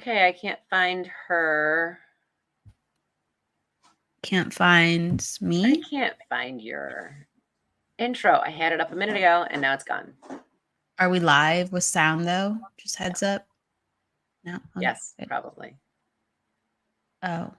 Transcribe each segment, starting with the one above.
Okay, I can't find her. Can't find me? I can't find your intro. I had it up a minute ago and now it's gone. Are we live with sound though? Just heads up. No? Okay, yes, good. probably. Oh.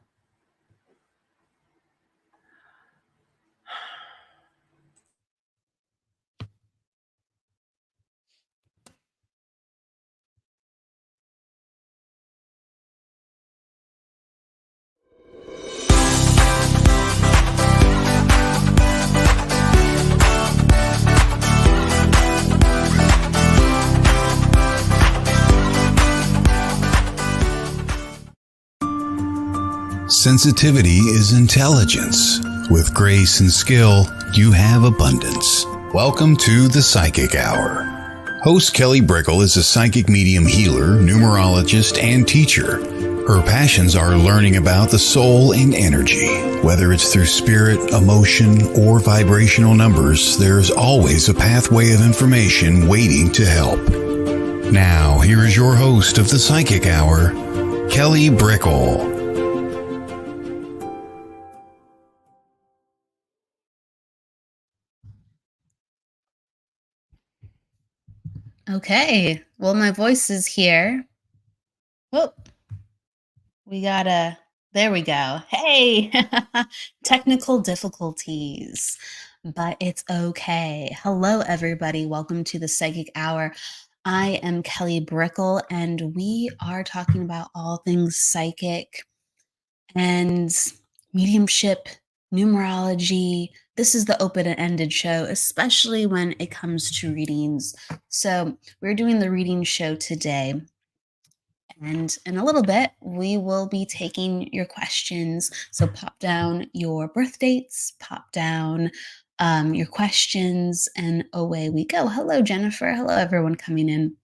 Sensitivity is intelligence. With grace and skill, you have abundance. Welcome to the Psychic Hour. Host Kelly Brickel is a psychic medium healer, numerologist, and teacher. Her passions are learning about the soul and energy. Whether it's through spirit, emotion, or vibrational numbers, there's always a pathway of information waiting to help. Now, here is your host of the Psychic Hour, Kelly Brickel. Okay. Well, my voice is here. Whoop. There we go. Hey, technical difficulties, but it's okay. Hello, everybody. Welcome to the Psychic Hour. I am Kelly Brickel, and we are talking about all things psychic and mediumship, numerology. This is the open-ended show, especially when it comes to readings. So we're doing the reading show today. And in a little bit, we will be taking your questions. So pop down your birth dates, pop down your questions, and away we go. Hello, Jennifer. Hello, everyone coming in.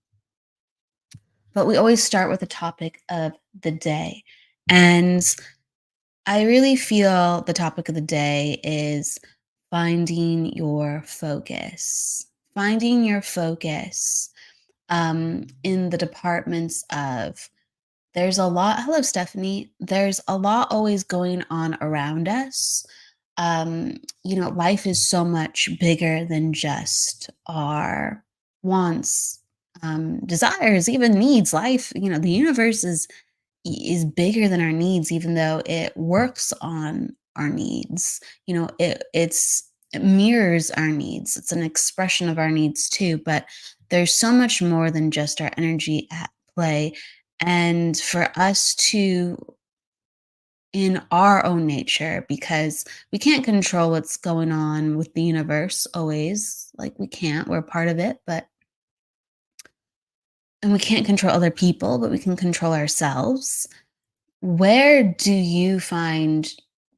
But we always start with the topic of the day. And I really feel the topic of the day is finding your focus. Finding your focus in the departments of there's a lot. Hello, Stephanie. There's a lot always going on around us. Life is so much bigger than just our wants, desires, even needs. Life, the universe is bigger than our needs, even though it works on our needs. It mirrors our needs. It's an expression of our needs too, but there's so much more than just our energy at play. And for us to, in our own nature, because we can't control what's going on with the universe always, like we can't, we're part of it, and we can't control other people, but we can control ourselves. Where do you find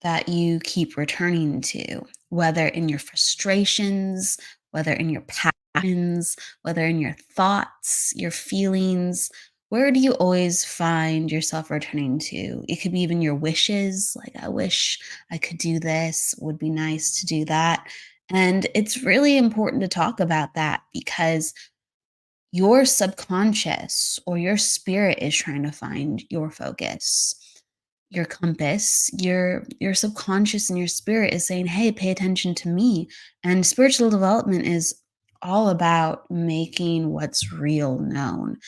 that you keep returning to, whether in your frustrations, whether in your passions, whether in your thoughts, your feelings? Where do you always find yourself returning to? It could be even your wishes, like, I wish I could do this, would be nice to do that. And it's really important to talk about that because your subconscious or your spirit is trying to find your focus, your compass. Your subconscious and your spirit is saying, hey, pay attention to me. And spiritual development is all about making what's real known,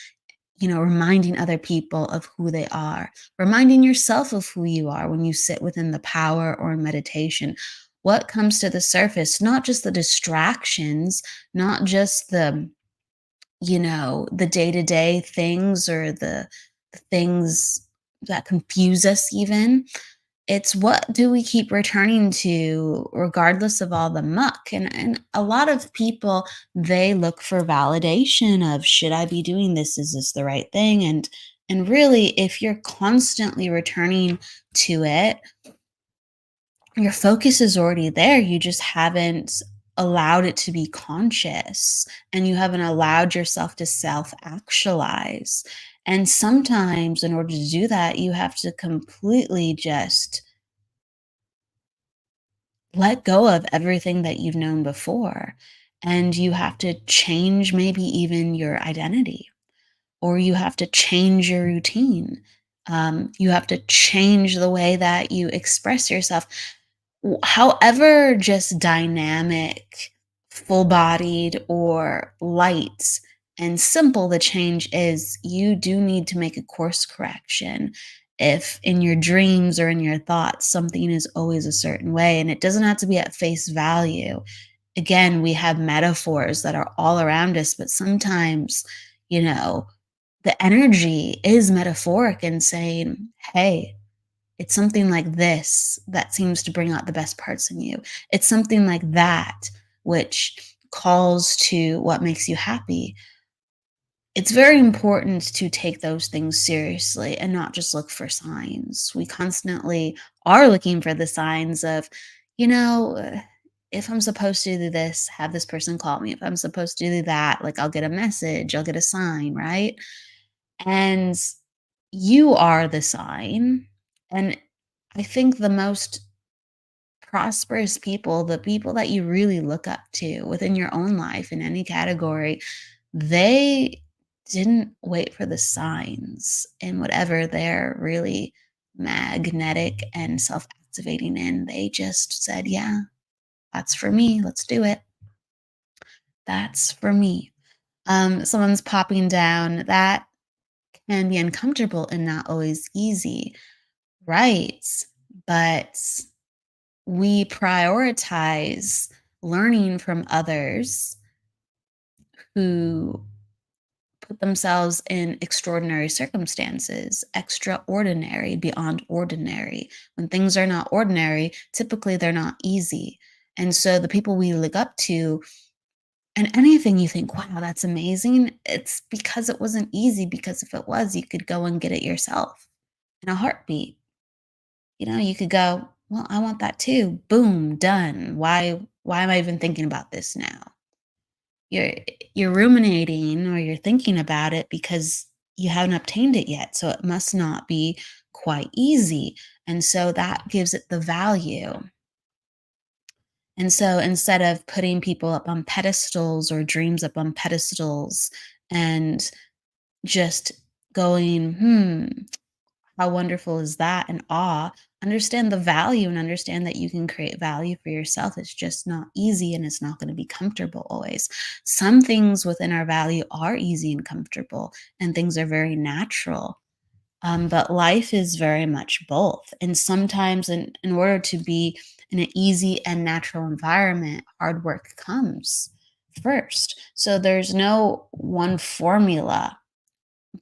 reminding other people of who they are, reminding yourself of who you are when you sit within the power or in meditation. What comes to the surface, not just the distractions, not just the day-to-day things or the things that confuse us even. It's what do we keep returning to regardless of all the muck? And a lot of people, they look for validation of, should I be doing this? Is this the right thing? And really, if you're constantly returning to it, your focus is already there. You just haven't allowed it to be conscious, and you haven't allowed yourself to self-actualize. And sometimes in order to do that, you have to completely just let go of everything that you've known before. And you have to change maybe even your identity, or you have to change your routine. You have to change the way that you express yourself. However, just dynamic, full bodied, or light and simple the change is, you do need to make a course correction. If in your dreams or in your thoughts, something is always a certain way, and it doesn't have to be at face value. Again, we have metaphors that are all around us, but sometimes, you know, the energy is metaphoric and saying, hey, it's something like this that seems to bring out the best parts in you. It's something like that which calls to what makes you happy. It's very important to take those things seriously and not just look for signs. We constantly are looking for the signs of, you know, if I'm supposed to do this, have this person call me. If I'm supposed to do that, like I'll get a message, I'll get a sign, right? And you are the sign. And I think the most prosperous people, the people that you really look up to within your own life in any category, they didn't wait for the signs in whatever they're really magnetic and self activating in. They just said, yeah, that's for me. Let's do it. That's for me. Someone's popping down. That can be uncomfortable and not always easy. Right. But we prioritize learning from others who put themselves in extraordinary circumstances, extraordinary, beyond ordinary. When things are not ordinary, typically they're not easy. And so the people we look up to, and anything you think, wow, that's amazing, it's because it wasn't easy. Because if it was, you could go and get it yourself in a heartbeat. You could go, well, I want that too. Boom, done. Why am I even thinking about this now? You're you're ruminating or you're thinking about it because you haven't obtained it yet. So it must not be quite easy. And so that gives it the value. And so instead of putting people up on pedestals or dreams up on pedestals and just going, how wonderful is that? And awe. Understand the value and understand that you can create value for yourself. It's just not easy and it's not going to be comfortable always. Some things within our value are easy and comfortable, and things are very natural. But life is very much both. And sometimes, in order to be in an easy and natural environment, hard work comes first. So there's no one formula,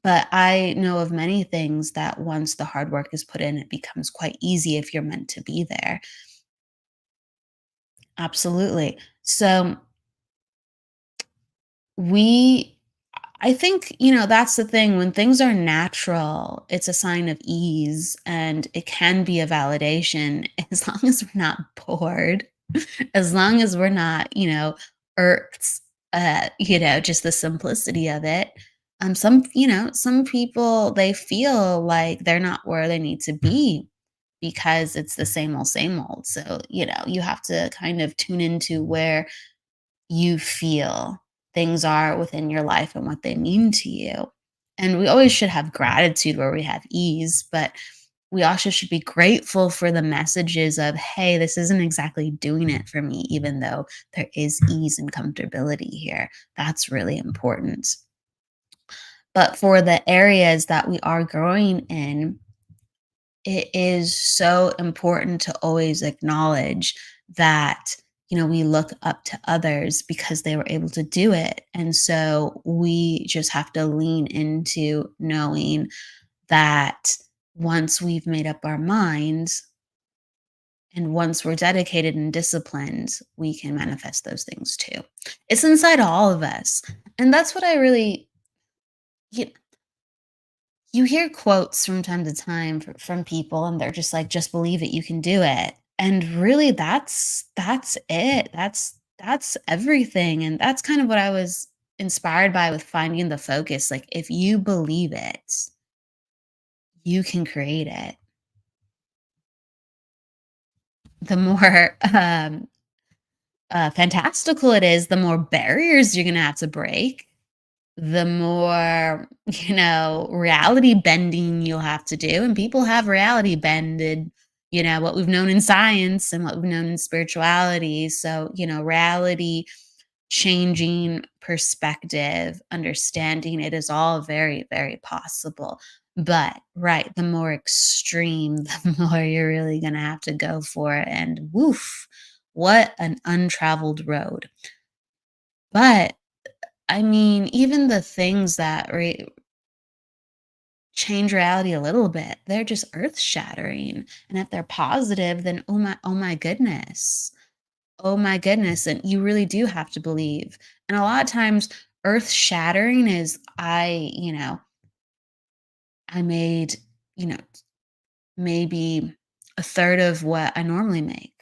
but I know of many things that once the hard work is put in, it becomes quite easy if you're meant to be there. Absolutely. So we, I think, that's the thing. When things are natural, it's a sign of ease and it can be a validation as long as we're not bored, as long as we're not, irked, just the simplicity of it. Some people, they feel like they're not where they need to be because it's the same old, same old. So, you have to kind of tune into where you feel things are within your life and what they mean to you. And we always should have gratitude where we have ease, but we also should be grateful for the messages of, hey, this isn't exactly doing it for me, even though there is ease and comfortability here. That's really important. But for the areas that we are growing in, it is so important to always acknowledge that, we look up to others because they were able to do it. And so we just have to lean into knowing that once we've made up our minds and once we're dedicated and disciplined, we can manifest those things too. It's inside all of us. And that's what I really, you, you hear quotes from time to time from people and they're just like, just believe it, you can do it. And really that's it. That's everything. And that's kind of what I was inspired by with finding the focus. Like if you believe it, you can create it. The more fantastical it is, the more barriers you're going to have to break. the more, reality bending you'll have to do. And people have reality bended, what we've known in science and what we've known in spirituality. So, reality changing perspective, understanding it is all very, very possible. But, right, the more extreme, the more you're really going to have to go for it. And woof, what an untraveled road. But, I mean, even the things that change reality a little bit, they're just earth shattering. And if they're positive, then oh my goodness. Oh my goodness. And you really do have to believe. And a lot of times, earth shattering is I made, you know, maybe a third of what I normally make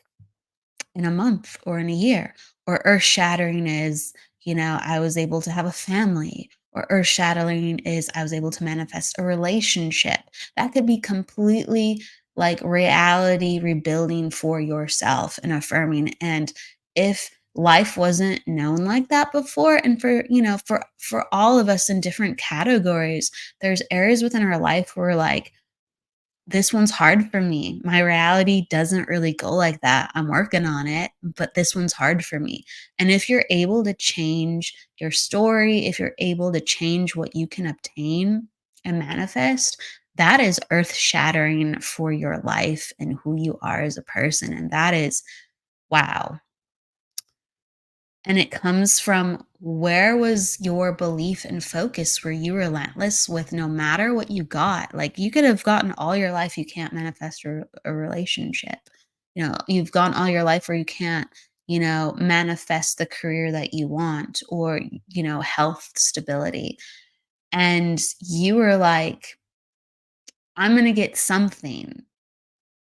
in a month or in a year. Or earth shattering is, I was able to have a family. Or earth shattering is I was able to manifest a relationship. That could be completely like reality rebuilding for yourself and affirming. And if life wasn't known like that before, and for all of us in different categories, there's areas within our life where like, this one's hard for me. My reality doesn't really go like that. I'm working on it, but this one's hard for me. And if you're able to change your story, if you're able to change what you can obtain and manifest, that is earth shattering for your life and who you are as a person. And that is wow. And it comes from, where was your belief and focus? Were you relentless with no matter what you got? Like, you could have gotten all your life, you can't manifest a relationship. You've gone all your life where you can't, manifest the career that you want, or, health stability. And you were like, I'm going to get something.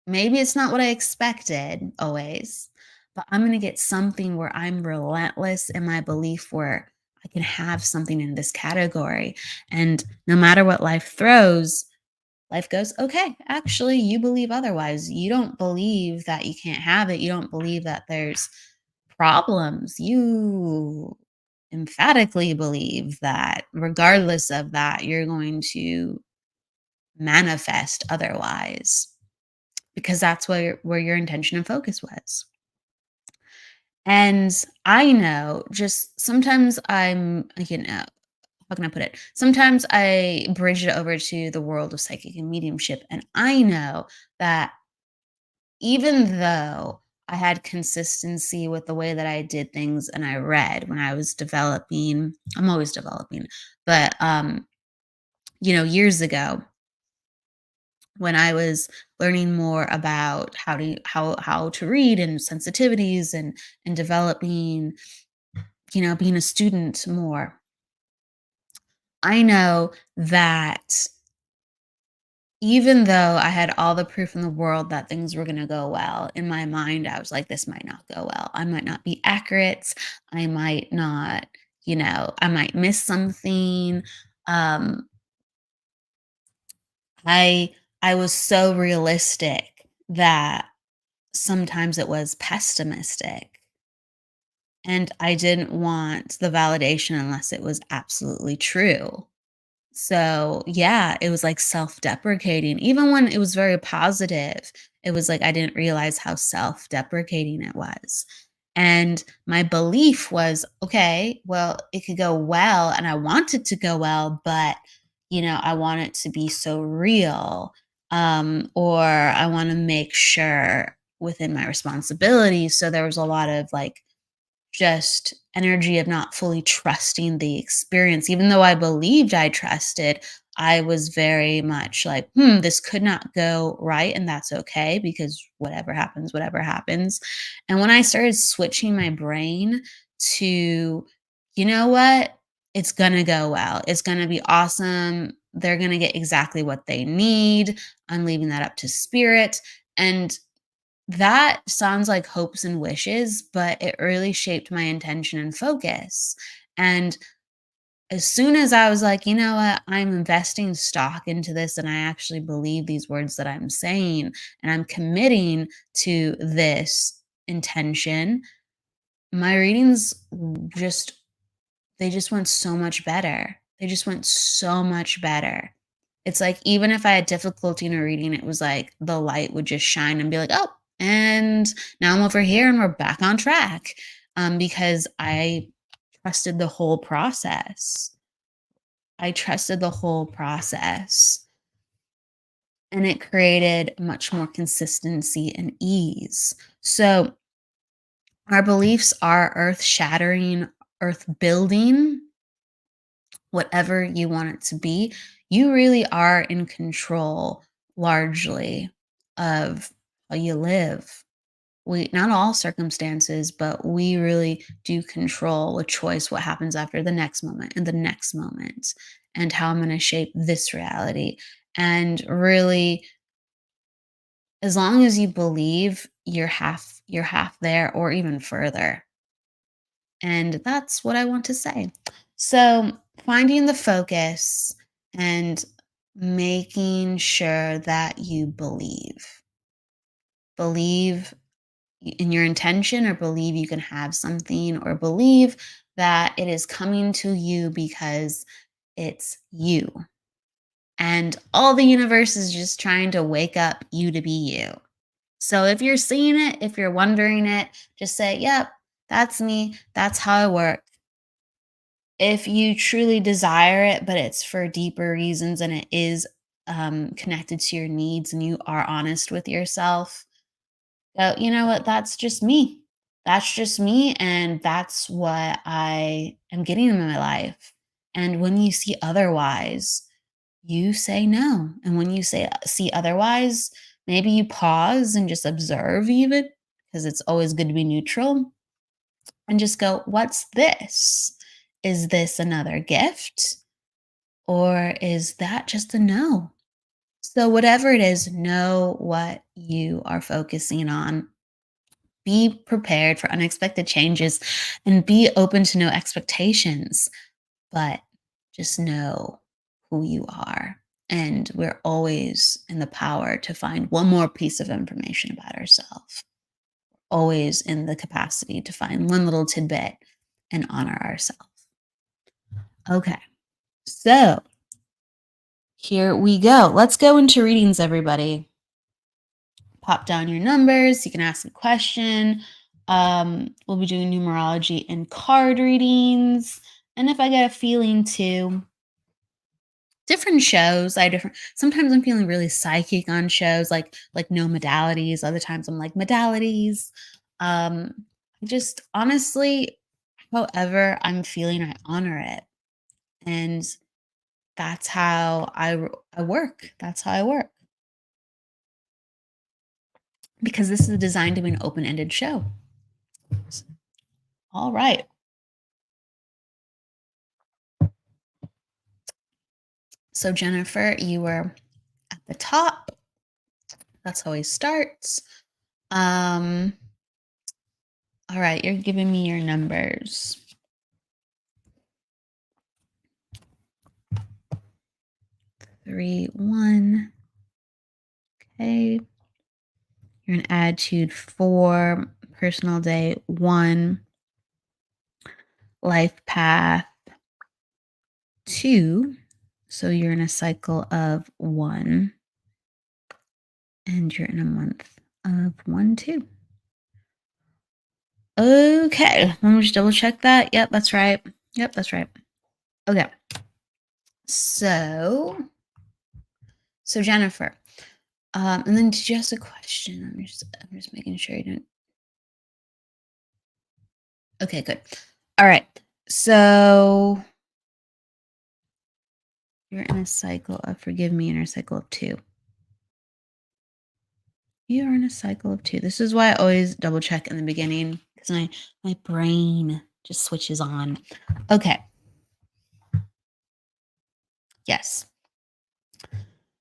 Maybe it's not what I expected always, but I'm going to get something where I'm relentless in my belief, where I can have something in this category. And no matter what life throws, life goes, okay, actually, you believe otherwise. You don't believe that you can't have it. You don't believe that there's problems. You emphatically believe that regardless of that, you're going to manifest otherwise, because that's where your intention and focus was. And I know, just sometimes how can I put it? Sometimes I bridge it over to the world of psychic and mediumship. And I know that even though I had consistency with the way that I did things and I read when I was developing, I'm always developing, but years ago, when I was learning more about how to read and sensitivities, and developing, being a student more, I know that even though I had all the proof in the world that things were going to go well, in my mind I was like, this might not go well. I might not be accurate. I might not, I might miss something. Um, I I was so realistic that sometimes it was pessimistic, and I didn't want the validation unless it was absolutely true. So, yeah, it was like self-deprecating. Even when it was very positive, it was like I didn't realize how self-deprecating it was. And my belief was, okay, well, it could go well, and I want it to go well, but I want it to be so real. Or I want to make sure within my responsibilities. So there was a lot of like, just energy of not fully trusting the experience. Even though I believed I trusted, I was very much like, this could not go right. And that's okay, because whatever happens, whatever happens. And when I started switching my brain to, you know what? It's going to go well. It's going to be awesome. They're going to get exactly what they need. I'm leaving that up to spirit. And that sounds like hopes and wishes, but it really shaped my intention and focus. And as soon as I was like, you know what, I'm investing stock into this, and I actually believe these words that I'm saying, and I'm committing to this intention, my readings just they just went so much better. They just went so much better. It's like, even if I had difficulty in a reading, it was like the light would just shine and be like, oh, and now I'm over here and we're back on track. Because I trusted the whole process. I trusted the whole process. And it created much more consistency and ease. So our beliefs are earth shattering, earth building, whatever you want it to be. You really are in control largely of how you live. We, not all circumstances, but we really do control a choice what happens after the next moment and the next moment, and how I'm going to shape this reality. And really, as long as you believe, you're half there or even further. And that's what I want to say. So, finding the focus and making sure that you believe. Believe in your intention, or believe you can have something, or believe that it is coming to you because it's you. And all the universe is just trying to wake up you to be you. So if you're seeing it, if you're wondering it, just say, yep, that's me. That's how I work. If you truly desire it, but it's for deeper reasons and it is connected to your needs, and you are honest with yourself, go, you know what? That's just me. That's just me. And that's what I am getting in my life. And when you see otherwise, you say no. And when you see otherwise, maybe you pause and just observe, even, because it's always good to be neutral, and just go, what's this? Is this another gift? Or is that just a no? So, whatever it is, know what you are focusing on. Be prepared for unexpected changes and be open to no expectations, but just know who you are. And we're always in the power to find one more piece of information about ourselves, always in the capacity to find one little tidbit and honor ourselves. Okay, so here we go. Let's go into readings, everybody. Pop down your numbers. You can ask a question. We'll be doing numerology and card readings. And if I get a feeling to, different shows, sometimes I'm feeling really psychic on shows, like no modalities. Other times I'm like modalities. Just honestly, however I'm feeling, I honor it. And that's how I work. That's how I work. Because this is designed to be an open-ended show. All right. So Jennifer, you were at the top. That's how it starts. All right, you're giving me your numbers. 3, 1. Okay. You're in attitude 4, personal day 1, life path 2. So you're in a cycle of 1, and you're in a month of 1, 2. Okay, let me just double check that. Yep, that's right. Yep, that's right. Okay. So Jennifer, and then did you ask a question? I'm just making sure you didn't. Okay, good. All right. So you're in a cycle of, forgive me, in a cycle of 2. You are in a cycle of 2. This is why I always double check in the beginning, because my brain just switches on. Okay. Yes.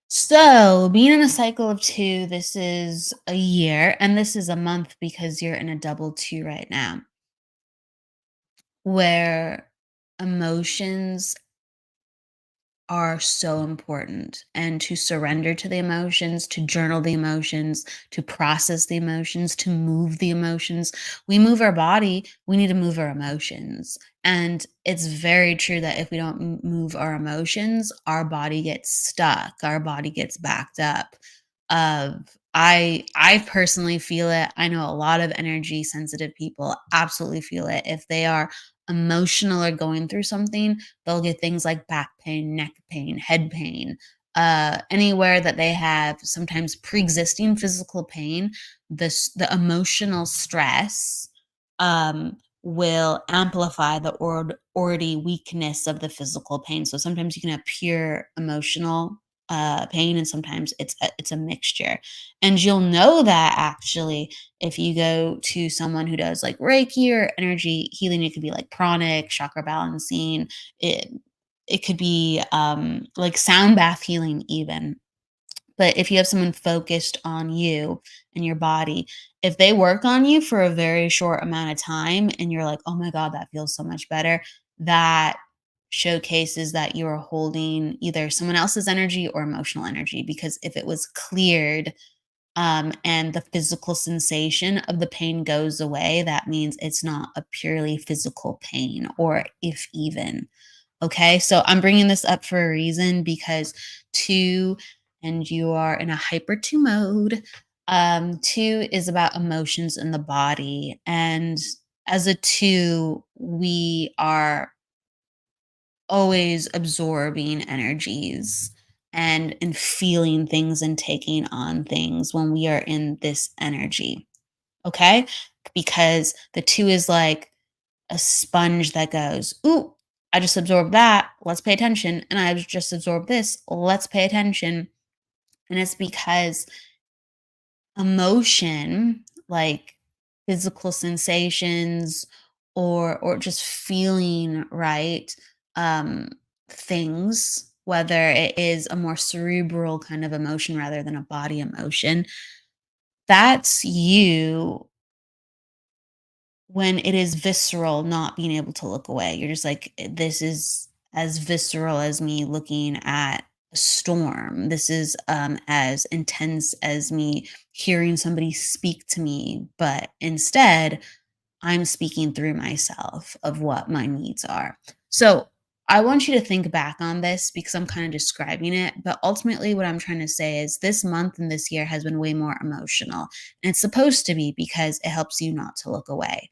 So being in a cycle of 2, this is a year, and this is a month because you're in a double 2 right now, where emotions are so important, and to surrender to the emotions, to journal the emotions, to process the emotions, to move the emotions. We move our body, we need to move our emotions. And it's very true that if we don't move our emotions, our body gets stuck, our body gets backed up. I personally feel it. I know a lot of energy sensitive people absolutely feel it. If they are emotional or going through something, they'll get things like back pain, neck pain, head pain, anywhere that they have sometimes pre-existing physical pain. The emotional stress will amplify the already weakness of the physical pain. So sometimes you can have pure emotional pain, and sometimes it's a mixture. And you'll know that actually if you go to someone who does like Reiki or energy healing. It could be like pranic, chakra balancing. It could be like sound bath healing even. But if you have someone focused on you and your body, if they work on you for a very short amount of time and you're like, oh my God, that feels so much better, that showcases that you are holding either someone else's energy or emotional energy. Because if it was cleared, and the physical sensation of the pain goes away, that means it's not a purely physical pain, or if even. Okay, so I'm bringing this up for a reason because two, and you are in a hyper two mode. Two is about emotions in the body. And as a two, we are always absorbing energies and feeling things and taking on things when we are in this energy. Okay, because the two is like a sponge that goes, ooh, I just absorbed that. Let's pay attention. And I just absorbed this. Let's pay attention. And it's because emotion, like physical sensations or just feeling right, um, things, whether it is a more cerebral kind of emotion rather than a body emotion, that's you when it is visceral, not being able to look away. You're just like, this is as visceral as me looking at a storm. This is as intense as me hearing somebody speak to me, but instead, I'm speaking through myself of what my needs are. So I want you to think back on this because I'm kind of describing it. But ultimately, what I'm trying to say is this month and this year has been way more emotional. And it's supposed to be because it helps you not to look away.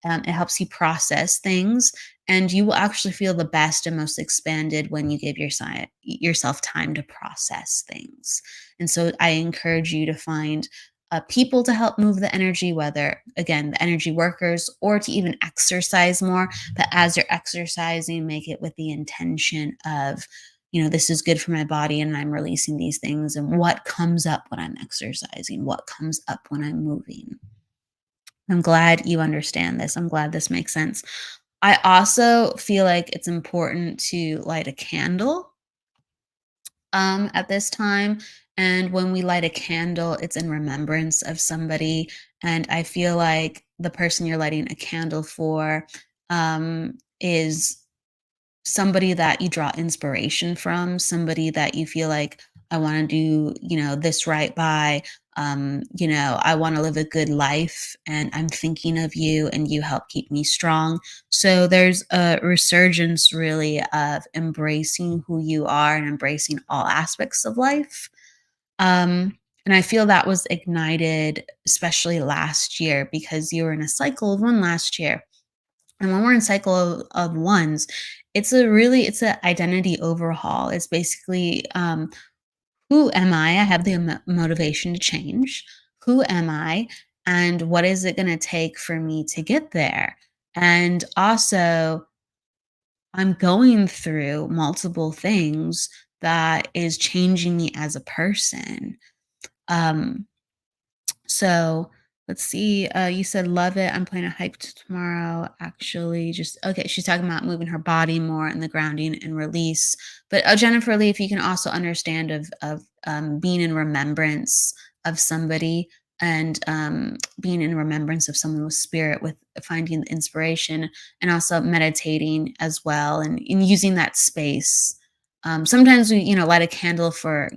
It helps you process things, and you will actually feel the best and most expanded when you give yourself time to process things. And so I encourage you to find people to help move the energy, whether, again, the energy workers, or to even exercise more. But as you're exercising, make it with the intention of, this is good for my body and I'm releasing these things. And what comes up when I'm exercising? What comes up when I'm moving? I'm glad you understand this. I'm glad this makes sense. I also feel like it's important to light a candle at this time. And when we light a candle, it's in remembrance of somebody. And I feel like the person you're lighting a candle for is somebody that you draw inspiration from, somebody that you feel like, I want to do, this right by, I want to live a good life and I'm thinking of you and you help keep me strong. So there's a resurgence really of embracing who you are and embracing all aspects of life. And I feel that was ignited, especially last year, because you were in a cycle of one last year. And when we're in cycle of ones, it's an identity overhaul. It's basically, who am I? I have the motivation to change. Who am I? And what is it going to take for me to get there? And also, I'm going through multiple things that is changing me as a person. Um, so let's see. You said love it. I'm planning a hike tomorrow. Actually, just okay. She's talking about moving her body more and the grounding and release. But Jennifer Lee, if you can also understand of being in remembrance of somebody, and being in remembrance of someone with spirit, with finding the inspiration, and also meditating as well, and using that space Sometimes we, light a candle for,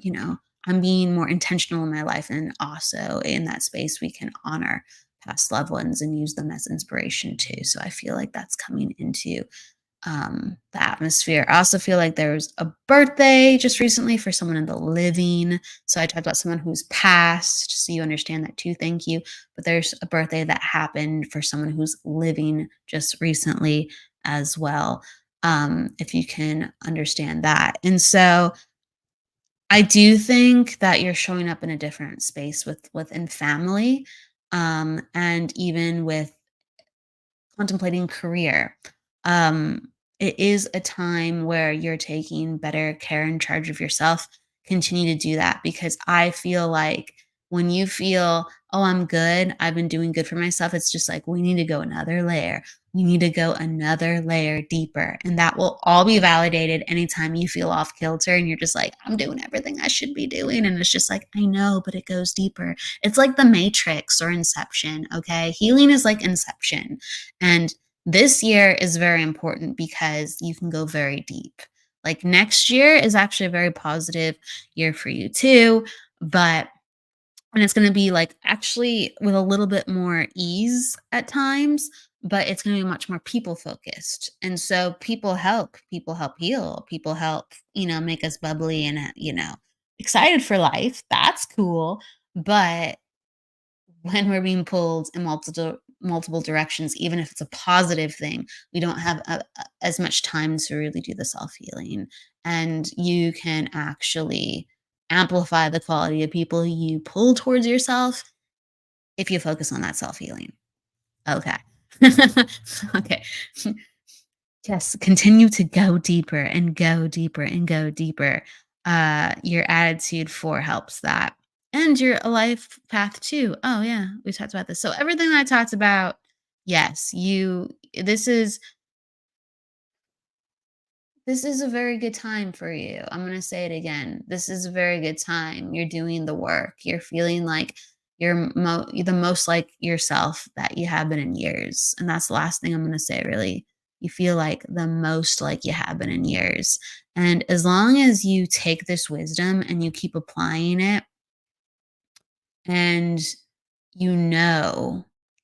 I'm being more intentional in my life. And also in that space, we can honor past loved ones and use them as inspiration too. So I feel like that's coming into the atmosphere. I also feel like there was a birthday just recently for someone in the living. So I talked about someone who's passed, so you understand that too. Thank you. But there's a birthday that happened for someone who's living just recently as well. If you can understand that. And so I do think that you're showing up in a different space within family, and even with contemplating career. Um, it is a time where you're taking better care and charge of yourself. Continue to do that, because I feel like when you feel, oh, I'm good, I've been doing good for myself, it's just like, we need to go another layer. We need to go another layer deeper. And that will all be validated anytime you feel off kilter and you're just like, I'm doing everything I should be doing. And it's just like, I know, but it goes deeper. It's like the Matrix or Inception. Okay. Healing is like Inception. And this year is very important because you can go very deep. Like next year is actually a very positive year for you too. And it's going to be like actually with a little bit more ease at times, but it's going to be much more people focused. And so people help heal, people help, make us bubbly and, excited for life. That's cool. But when we're being pulled in multiple directions, even if it's a positive thing, we don't have as much time to really do the self-healing. And you can actually amplify the quality of people you pull towards yourself if you focus on that self-healing. Okay. Okay. Yes, continue to go deeper and go deeper and go deeper. Your attitude for helps that. And your life path too. Oh yeah, we talked about this. So everything I talked about, yes, this is a very good time for you. I'm going to say it again. This is a very good time. You're doing the work. You're feeling like you're the most like yourself that you have been in years. And that's the last thing I'm going to say, really. You feel like the most like you have been in years. And as long as you take this wisdom and you keep applying it, and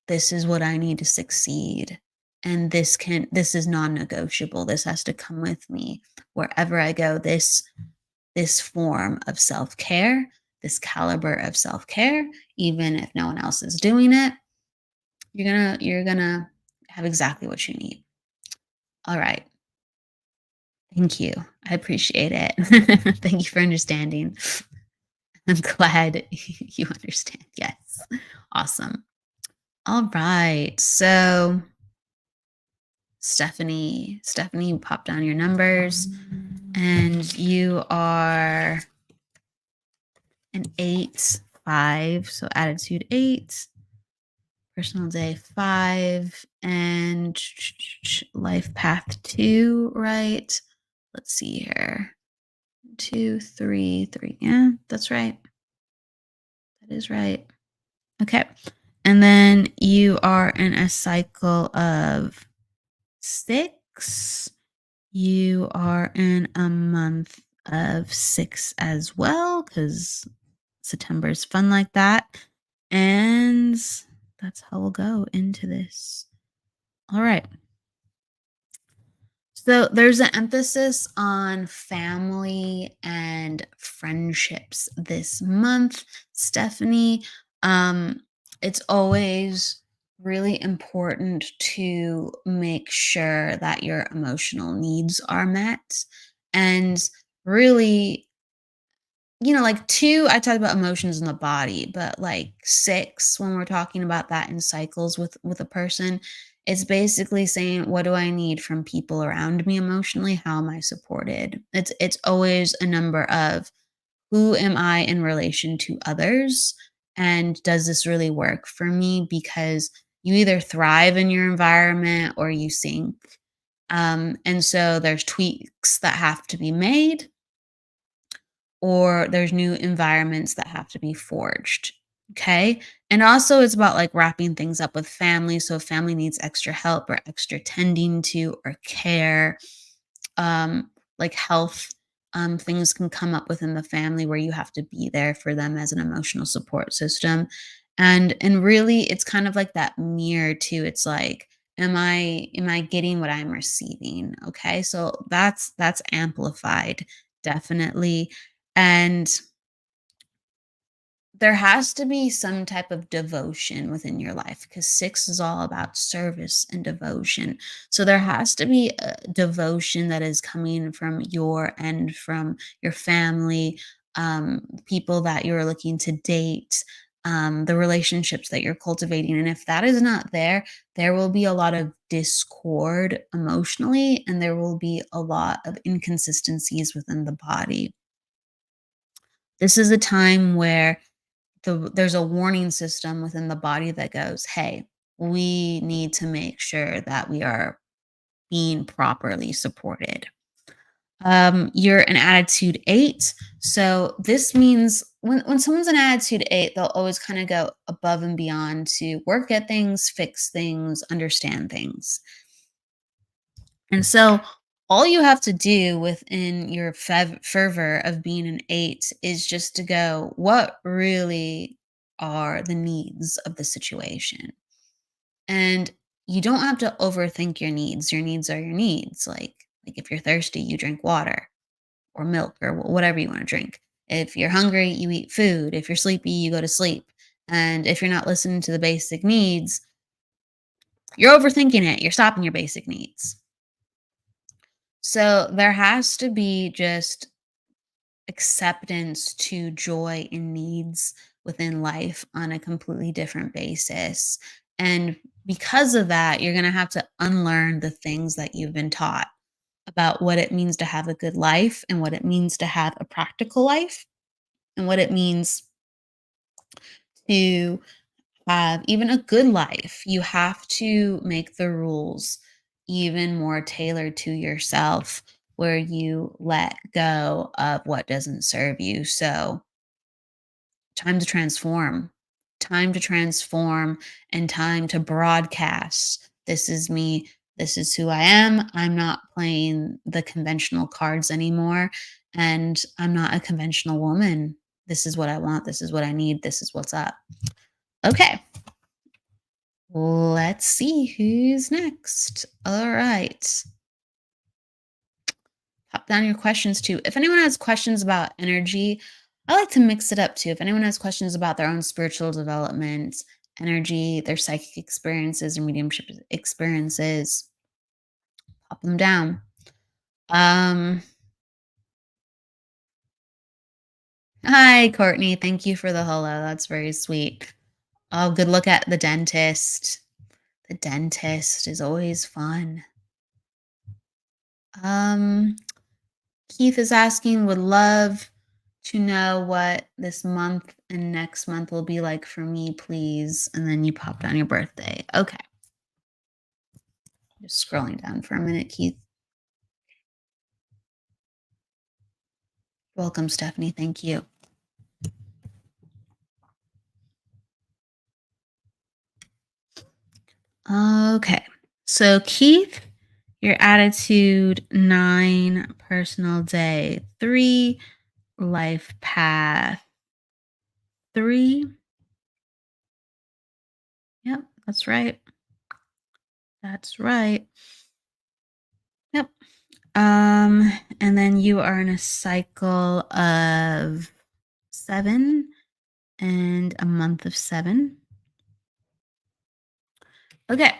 this is what I need to succeed, and this is non-negotiable, this has to come with me wherever I go, this form of self-care, this caliber of self-care, even if no one else is doing it, you're gonna have exactly what you need. All right, thank you, I appreciate it. Thank you for understanding. I'm glad you understand. Yes. Awesome. All right. So Stephanie, you popped down your numbers and you are an 8-5. So attitude 8, personal day 5, and life path 2, right? Let's see here. 2, 3, 3. Yeah, that's right. That is right. Okay. And then you are in a cycle of 6. You are in a month of 6 as well, because September is fun like that. And that's how we'll go into this. All right. So there's an emphasis on family and friendships this month, Stephanie. It's always really important to make sure that your emotional needs are met. And really, like 2, I talked about emotions in the body, but like 6, when we're talking about that in cycles with a person, it's basically saying, what do I need from people around me emotionally? How am I supported? It's always a number of, who am I in relation to others? And does this really work for me? Because you either thrive in your environment or you sink. And so there's tweaks that have to be made, or there's new environments that have to be forged. Okay. And also it's about like wrapping things up with family. So if family needs extra help or extra tending to or care, like health, things can come up within the family where you have to be there for them as an emotional support system. And really it's kind of like that mirror too. It's like, am I getting what I'm receiving? Okay. So that's amplified, definitely. And there has to be some type of devotion within your life because six is all about service and devotion. So there has to be a devotion that is coming from your end, from your family, people that you're looking to date, the relationships that you're cultivating. And if that is not there, there will be a lot of discord emotionally, and there will be a lot of inconsistencies within the body. This is a time where there's a warning system within the body that goes, hey, we need to make sure that we are being properly supported. You're an attitude 8. So this means when someone's an attitude 8, they'll always kind of go above and beyond to work at things, fix things, understand things. And so all you have to do within your fervor of being an 8 is just to go, what really are the needs of the situation? And you don't have to overthink your needs. Your needs are your needs. Like if you're thirsty, you drink water or milk or whatever you want to drink. If you're hungry, you eat food. If you're sleepy, you go to sleep. And if you're not listening to the basic needs, you're overthinking it. You're stopping your basic needs. So there has to be just acceptance to joy and needs within life on a completely different basis. And because of that, you're going to have to unlearn the things that you've been taught about what it means to have a good life and what it means to have a practical life and what it means to have even a good life. You have to make the rules even more tailored to yourself, where you let go of what doesn't serve you. So, time to transform, time to transform, and time to broadcast. This is me. This is who I am. I'm not playing the conventional cards anymore. And I'm not a conventional woman. This is what I want. This is what I need. This is what's up. Okay. Let's see who's next. All right. Pop down your questions too. If anyone has questions about energy, I like to mix it up too. If anyone has questions about their own spiritual development, energy, their psychic experiences or mediumship experiences, pop them down. Hi, Courtney. Thank you for the hello. That's very sweet. Oh, good look at the dentist. The dentist is always fun. Keith is asking, would love to know what this month and next month will be like for me, please. And then you popped on your birthday. Okay. Just scrolling down for a minute, Keith. Welcome, Stephanie. Thank you. Okay. So, Keith, your attitude 9, personal day 3, life path 3. Yep, that's right. That's right. Yep. And then you are in a cycle of 7 and a month of 7. Okay.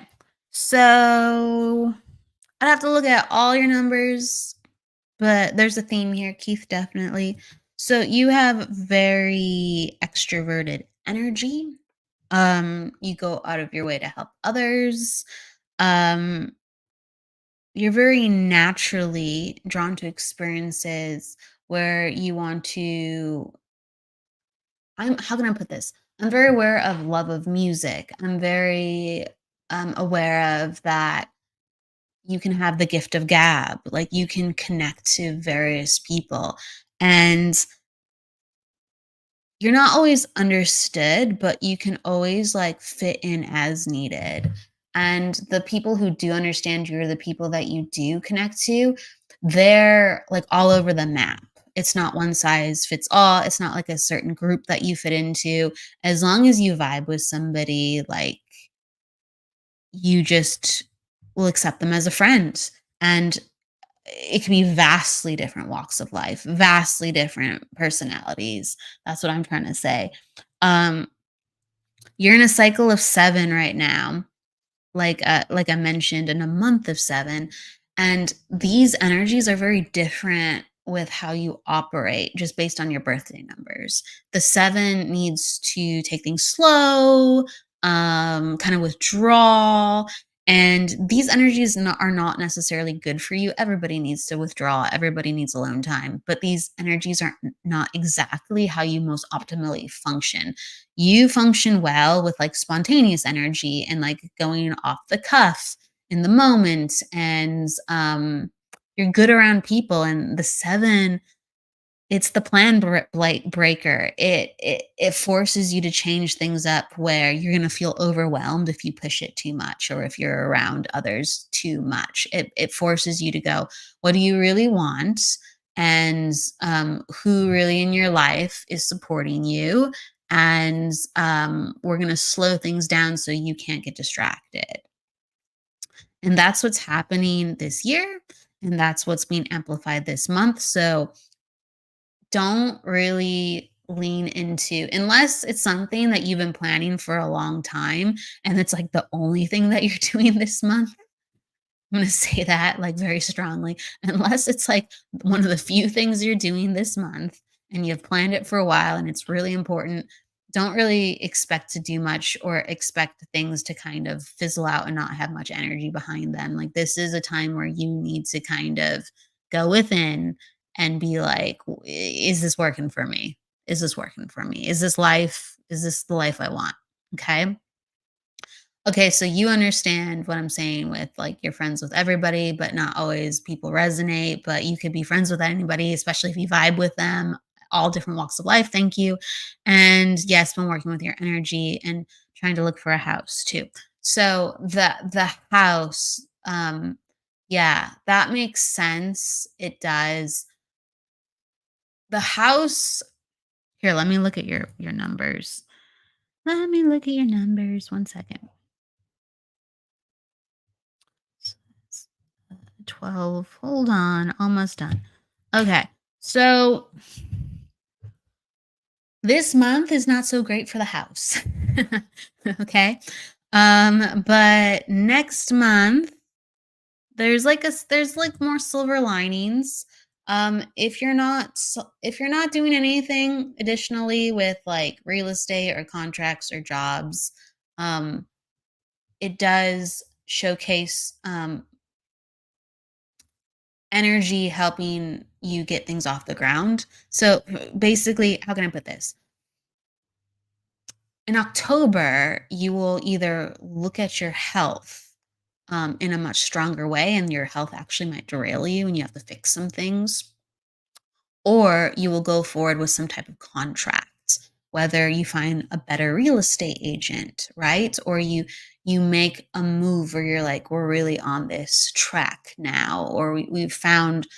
So I'd have to look at all your numbers, but there's a theme here, Keith, definitely. So you have very extroverted energy. You go out of your way to help others. You're very naturally drawn to experiences where you want to how can I put this? I'm very aware of love of music. I'm very aware of that you can have the gift of gab, like you can connect to various people. And you're not always understood, but you can always like fit in as needed. And the people who do understand you, or the people that you do connect to, they're like all over the map. It's not one size fits all. It's not like a certain group that you fit into. As long as you vibe with somebody, like, you just will accept them as a friend. And it can be vastly different walks of life, vastly different personalities. That's what I'm trying to say. Um, you're in a cycle of 7 right now, like I mentioned, in a month of 7, and these energies are very different with how you operate just based on your birthday numbers. The 7 needs to take things slow, kind of withdraw, and these energies are not necessarily good for you. Everybody needs to withdraw. Everybody needs alone time, but these energies are not exactly how you most optimally function. You function well with like spontaneous energy and like going off the cuff in the moment, and you're good around people. And the 7, it's the plan breaker. It forces you to change things up where you're going to feel overwhelmed if you push it too much, or if you're around others too much. It forces you to go, what do you really want? And who really in your life is supporting you? And we're going to slow things down so you can't get distracted. And that's what's happening this year. And that's what's being amplified this month. So don't really lean into, unless it's something that you've been planning for a long time and it's like the only thing that you're doing this month. I'm going to say that like very strongly. Unless it's like one of the few things you're doing this month and you've planned it for a while and it's really important, don't really expect to do much or expect things to kind of fizzle out and not have much energy behind them. Like, this is a time where you need to kind of go within and be like, is this working for me? Is this working for me? Is this life? Is this the life I want? Okay. Okay, so you understand what I'm saying with like you're friends with everybody, but not always people resonate, but you could be friends with anybody, especially if you vibe with them, all different walks of life. Thank you. And yes, been working with your energy and trying to look for a house too. So the house, yeah, that makes sense. It does. The house, here, let me look at your numbers. Let me look at your numbers. 1 second. 12. Hold on. Almost done. Okay. So this month is not so great for the house. Okay. But next month there's like more silver linings. If you're not doing anything additionally with like real estate or contracts or jobs, it does showcase energy helping you get things off the ground. So basically, how can I put this? In October, you will either look at your health in a much stronger way, and your health actually might derail you and you have to fix some things, or you will go forward with some type of contract, whether you find a better real estate agent, right? Or you make a move where you're like, we're really on this track now, or we've found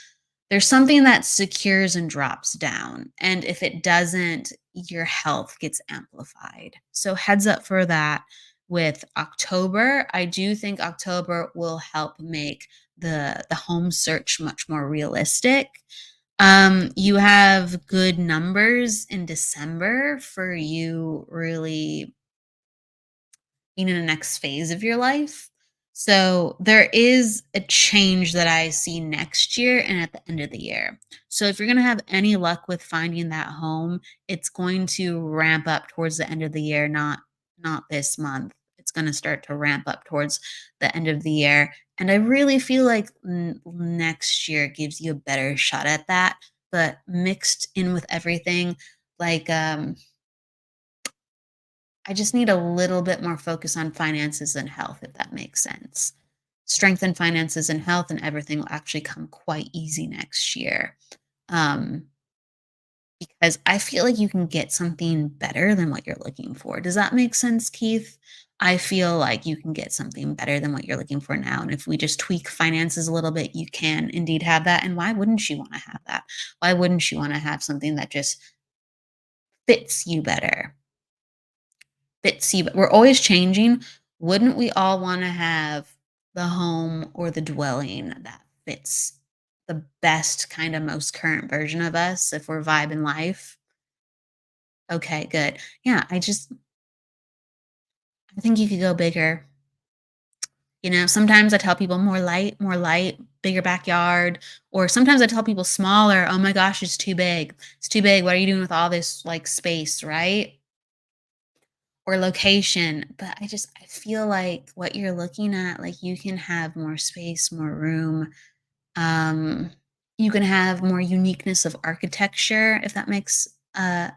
there's something that secures and drops down. And if it doesn't, your health gets amplified. So heads up for that with October. I do think October will help make the home search much more realistic. You have good numbers in December for you really being in the next phase of your life. So there is a change that I see next year and at the end of the year. So if you're going to have any luck with finding that home, it's going to ramp up towards the end of the year, not this month. It's going to start to ramp up towards the end of the year. And I really feel like next year gives you a better shot at that, but mixed in with everything, like I just need a little bit more focus on finances and health, if that makes sense. Strengthen finances and health, and everything will actually come quite easy next year. Because I feel like you can get something better than what you're looking for. Does that make sense, Keith? I feel like you can get something better than what you're looking for now. And if we just tweak finances a little bit, you can indeed have that. And why wouldn't you want to have that? Why wouldn't you want to have something that just fits you better? Fits you. We're always changing. Wouldn't we all want to have the home or the dwelling that fits the best kind of most current version of us if we're vibing life? Okay, good. Yeah, I think you could go bigger. Sometimes I tell people more light, bigger backyard, or sometimes I tell people smaller. Oh my gosh, it's too big. It's too big. What are you doing with all this like space, right? Or location. But I feel like what you're looking at, like you can have more space, more room. Um, you can have more uniqueness of architecture, if that makes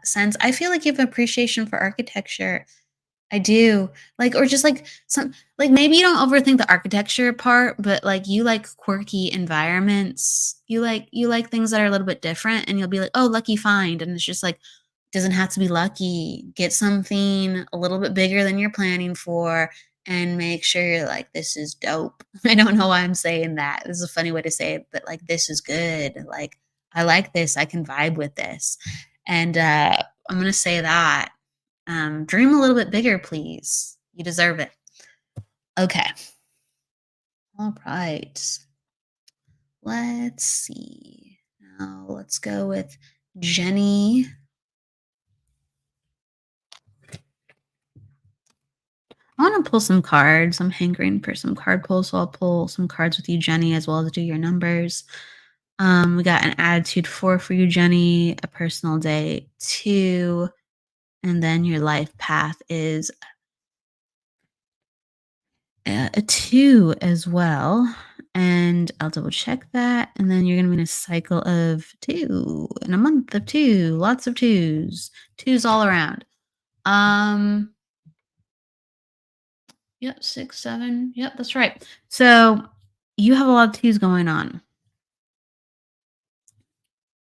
sense. I feel like you have appreciation for architecture. I do. Like, or just like maybe you don't overthink the architecture part, but like you like quirky environments. You like things that are a little bit different and you'll be like, oh, lucky find. And it's just like, doesn't have to be lucky. Get something a little bit bigger than you're planning for and make sure you're like, this is dope. I don't know why I'm saying that. This is a funny way to say it, but like, this is good. Like, I like this. I can vibe with this. And I'm going to say that. Dream a little bit bigger, please. You deserve it. Okay. All right. Let's see. Now let's go with Jenny. I want to pull some cards. I'm hankering for some card pulls, so I'll pull some cards with you, Jenny, as well as do your numbers. We got an attitude 4 for you, Jenny, a personal day 2, and then your life path is a 2 as well. And I'll double check that. And then you're going to be in a cycle of 2 in a month of 2, lots of 2s, 2s all around. Yep, 6, 7. Yep, that's right. So you have a lot of 2s going on.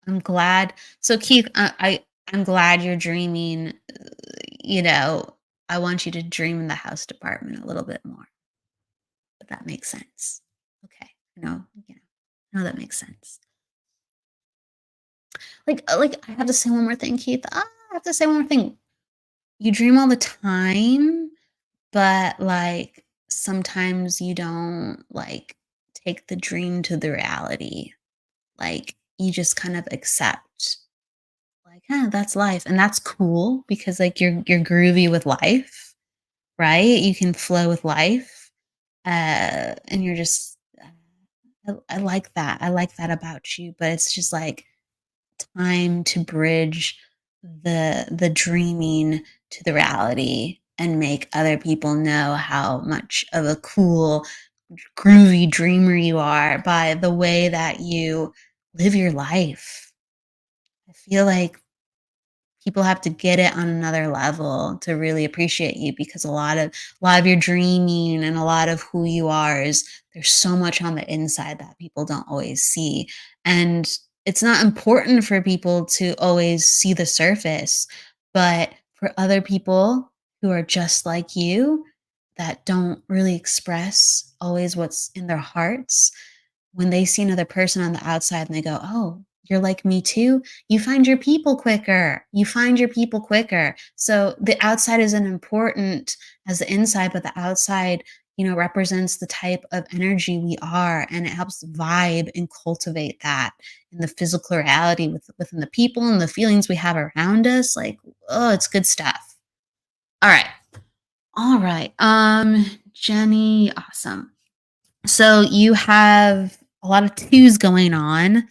I'm glad. So Keith, I'm glad you're dreaming. I want you to dream in the house department a little bit more. But that makes sense. Okay. No, that makes sense. Like I have to say one more thing, Keith. I have to say one more thing. You dream all the time, but like sometimes you don't like take the dream to the reality. Like you just kind of accept like, that's life. And that's cool because like you're groovy with life, right? You can flow with life. And you're just I like that. I like that about you, but it's just like time to bridge the dreaming to the reality and make other people know how much of a cool groovy dreamer you are by the way that you live your life. I feel like people have to get it on another level to really appreciate you because a lot of your dreaming and a lot of who you are is there's so much on the inside that people don't always see. And it's not important for people to always see the surface, but for other people who are just like you that don't really express always what's in their hearts, when they see another person on the outside and they go, oh, you're like me too, you find your people quicker. You find your people quicker. So the outside isn't important as the inside, but the outside, represents the type of energy we are, and it helps vibe and cultivate that in the physical reality within the people and the feelings we have around us. Like, oh, it's good stuff. All right. All right. Jenny, awesome. So you have a lot of 2s going on.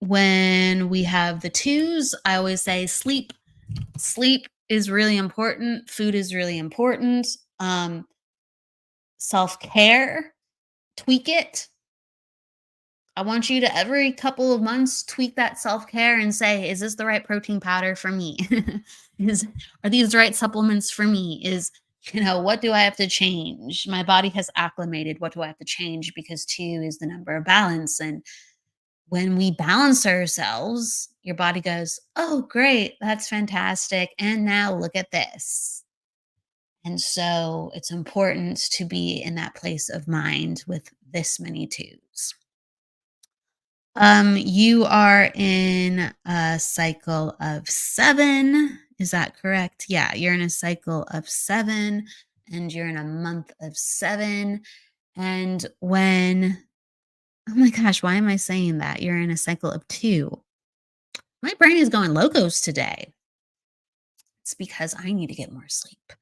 When we have the 2s, I always say sleep. Sleep is really important. Food is really important. Self-care, tweak it. I want you to every couple of months tweak that self-care and say, is this the right protein powder for me? Are these the right supplements for me? What do I have to change? My body has acclimated. What do I have to change? Because 2 is the number of balance. And when we balance ourselves, your body goes, oh, great. That's fantastic. And now look at this. And so it's important to be in that place of mind with this many twos. You are in a cycle of 7. Is that correct? Yeah, you're in a cycle of 7 and you're in a month of 7. And oh my gosh, why am I saying that? You're in a cycle of 2. My brain is going locos today. It's because I need to get more sleep.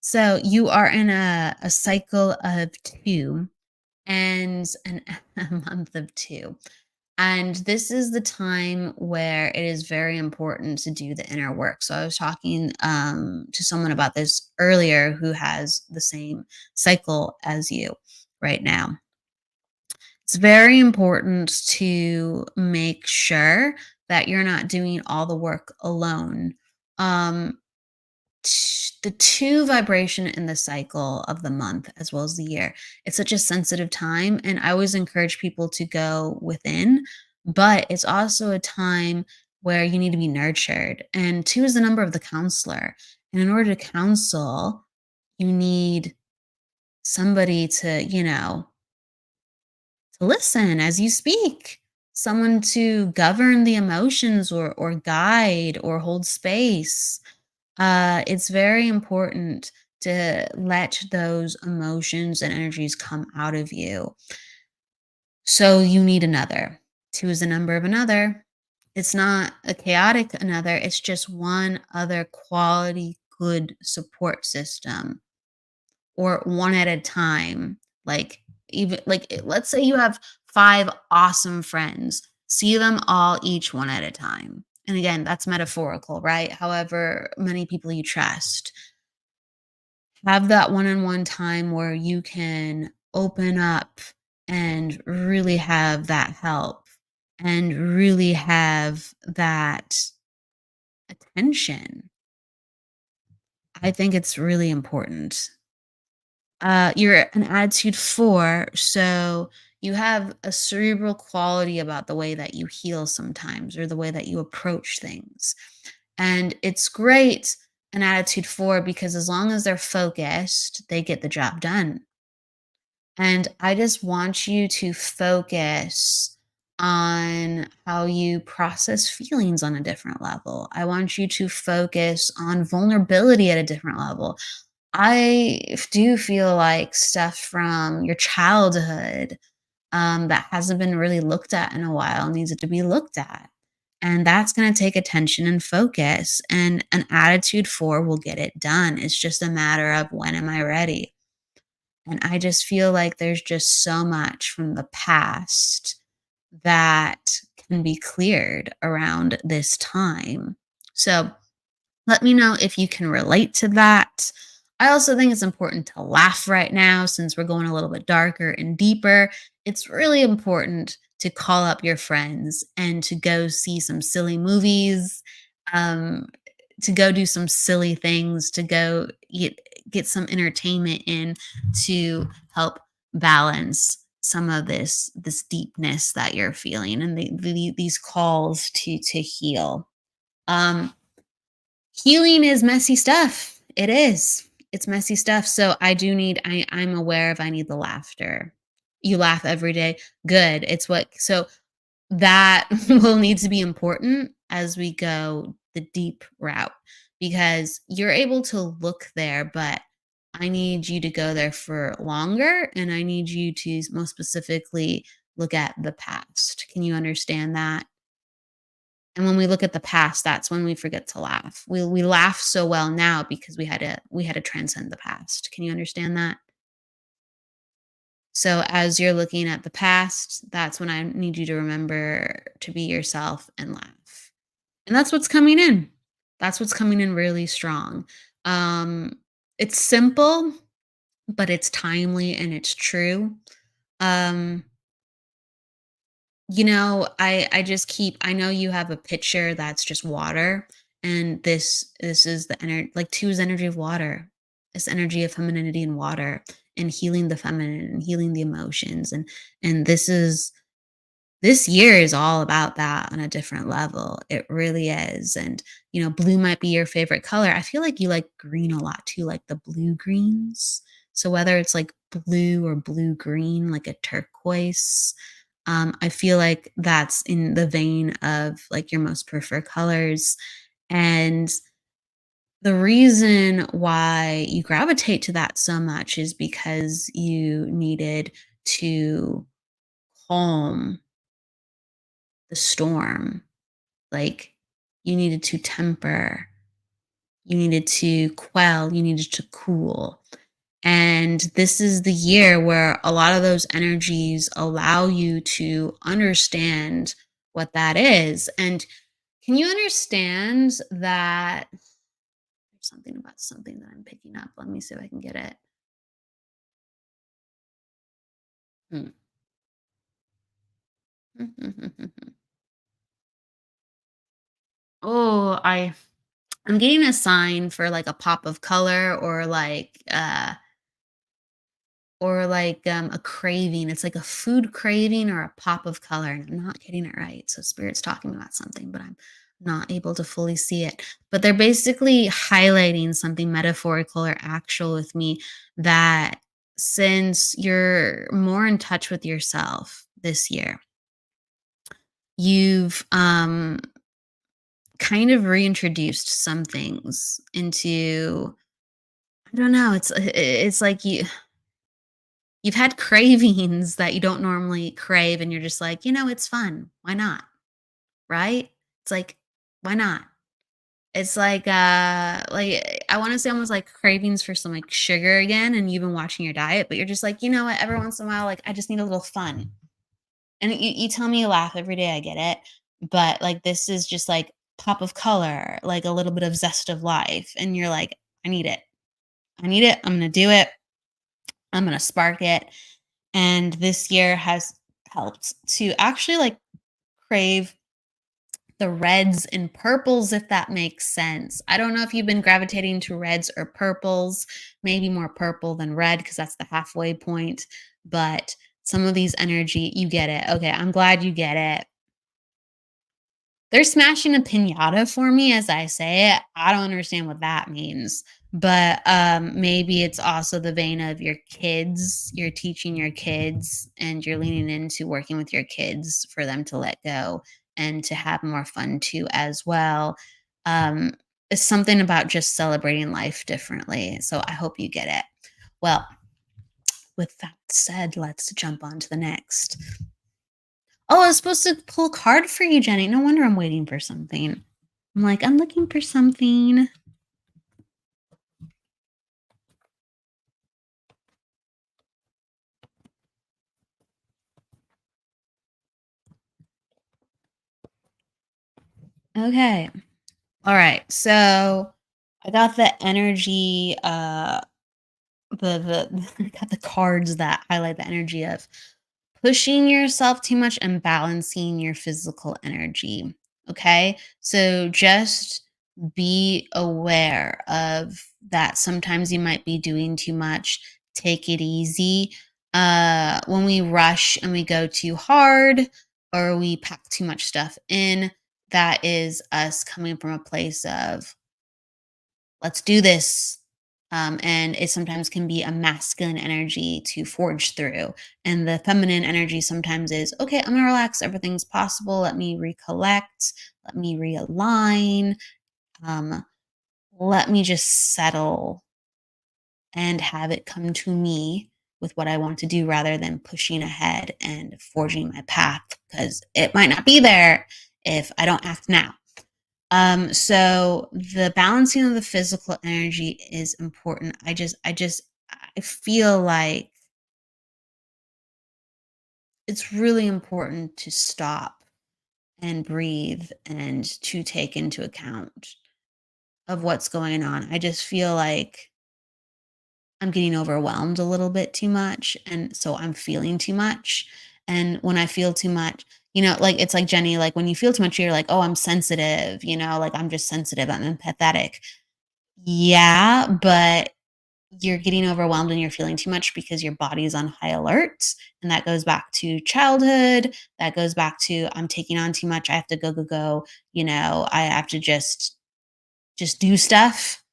So you are in a cycle of 2 and a month of 2. And this is the time where it is very important to do the inner work. So I was talking to someone about this earlier who has the same cycle as you right now. It's very important to make sure that you're not doing all the work alone. Um, the 2 vibration in the cycle of the month as well as the year, it's such a sensitive time, and I always encourage people to go within, but it's also a time where you need to be nurtured, and 2 is the number of the counselor, and in order to counsel, you need somebody to, to listen as you speak, someone to govern the emotions or guide or hold space. It's very important to let those emotions and energies come out of you. So you need another. 2 is the number of another. It's not a chaotic another, it's just one other quality, good support system, or one at a time. Like, even like, let's say you have 5 awesome friends. See them all each one at a time. And again, that's metaphorical, right? However many people you trust. Have that one-on-one time where you can open up and really have that help and really have that attention. I think it's really important. You're an attitude 4, so you have a cerebral quality about the way that you heal sometimes or the way that you approach things. And it's great, an attitude 4, because as long as they're focused, they get the job done. And I just want you to focus on how you process feelings on a different level. I want you to focus on vulnerability at a different level. I do feel like stuff from your childhood that hasn't been really looked at in a while needs to be looked at. And that's going to take attention and focus. And an attitude 4 will get it done. It's just a matter of, when am I ready? And I just feel like there's just so much from the past that can be cleared around this time. So let me know if you can relate to that. I also think it's important to laugh right now, since we're going a little bit darker and deeper. It's really important to call up your friends and to go see some silly movies, um, to go do some silly things, to go get some entertainment in, to help balance some of this deepness that you're feeling, and these calls to heal. Um, Healing is messy stuff. It is. It's messy stuff. So I'm aware of, I need the laughter. You laugh every day. Good. So that will need to be important as we go the deep route, because you're able to look there, but I need you to go there for longer, and I need you to most specifically look at the past. Can you understand that? And when we look at the past, that's when we forget to laugh. We laugh so well now because we had to transcend the past. Can you understand that? So as you're looking at the past, that's when I need you to remember to be yourself and laugh. And that's what's coming in. That's what's coming in really strong. It's simple, but it's timely and it's true. Um, I know you have a picture that's just water, and this is the energy, like 2 is energy of water. This energy of femininity and water, and healing the feminine and healing the emotions, and this is this year is all about that on a different level. It really is. And, blue might be your favorite color. I feel like you like green a lot too, like the blue greens. So whether it's like blue or blue green, like a turquoise, I feel like that's in the vein of like your most preferred colors. And the reason why you gravitate to that so much is because you needed to calm the storm. Like, you needed to temper, you needed to quell, you needed to cool. And this is the year where a lot of those energies allow you to understand what that is. And can you understand that there's something about something that I'm picking up? Let me see if I can get it. Hmm. Oh, I'm getting a sign for like a pop of color or like a craving. It's like a food craving or a pop of color, and I'm not getting it right. So spirit's talking about something, but I'm not able to fully see it. But they're basically highlighting something metaphorical or actual with me, that since you're more in touch with yourself this year, you've kind of reintroduced some things into, I don't know, it's like you've had cravings that you don't normally crave, and you're just like, it's fun. Why not? Right? It's like, why not? It's like I want to say almost like cravings for some like sugar again, and you've been watching your diet, but you're just like, you know what, every once in a while, like I just need a little fun. And you tell me you laugh every day, I get it. But like this is just like pop of color, like a little bit of zest of life. And you're like, I need it. I need it. I'm gonna do it. I'm gonna spark it. And this year has helped to actually like crave the reds and purples, if that makes sense. I don't know if you've been gravitating to reds or purples, maybe more purple than red because that's the halfway point. But some of these energy, you get it. Okay, I'm glad you get it. They're smashing a pinata for me as I say it. I don't understand what that means. But maybe it's also the vein of your kids. You're teaching your kids and you're leaning into working with your kids for them to let go and to have more fun too as well. Um, it's something about just celebrating life differently. So I hope you get it. Well, with that said, let's jump on to the next. Oh, I was supposed to pull a card for you, Jenny. No wonder I'm waiting for something. I'm like, I'm looking for something. Okay. All right. So I got the energy, the I got the cards that highlight the energy of pushing yourself too much and balancing your physical energy. Okay. So just be aware of that. Sometimes you might be doing too much. Take it easy. When we rush and we go too hard or we pack too much stuff in, that is us coming from a place of let's do this. And it sometimes can be a masculine energy to forge through. And the feminine energy sometimes is, okay, I'm going to relax. Everything's possible. Let me recollect. Let me realign. Um, Let me just settle and have it come to me with what I want to do rather than pushing ahead and forging my path because it might not be there if I don't act now. So the balancing of the physical energy is important. I feel like it's really important to stop and breathe and to take into account of what's going on. I just feel like I'm getting overwhelmed a little bit too much. And so I'm feeling too much. And when I feel too much, like it's like Jenny, like when you feel too much, you're like, oh, I'm sensitive, like I'm just sensitive, I'm empathetic. Yeah, but you're getting overwhelmed and you're feeling too much because your body is on high alert. And that goes back to childhood. That goes back to I'm taking on too much. I have to go. I have to just do stuff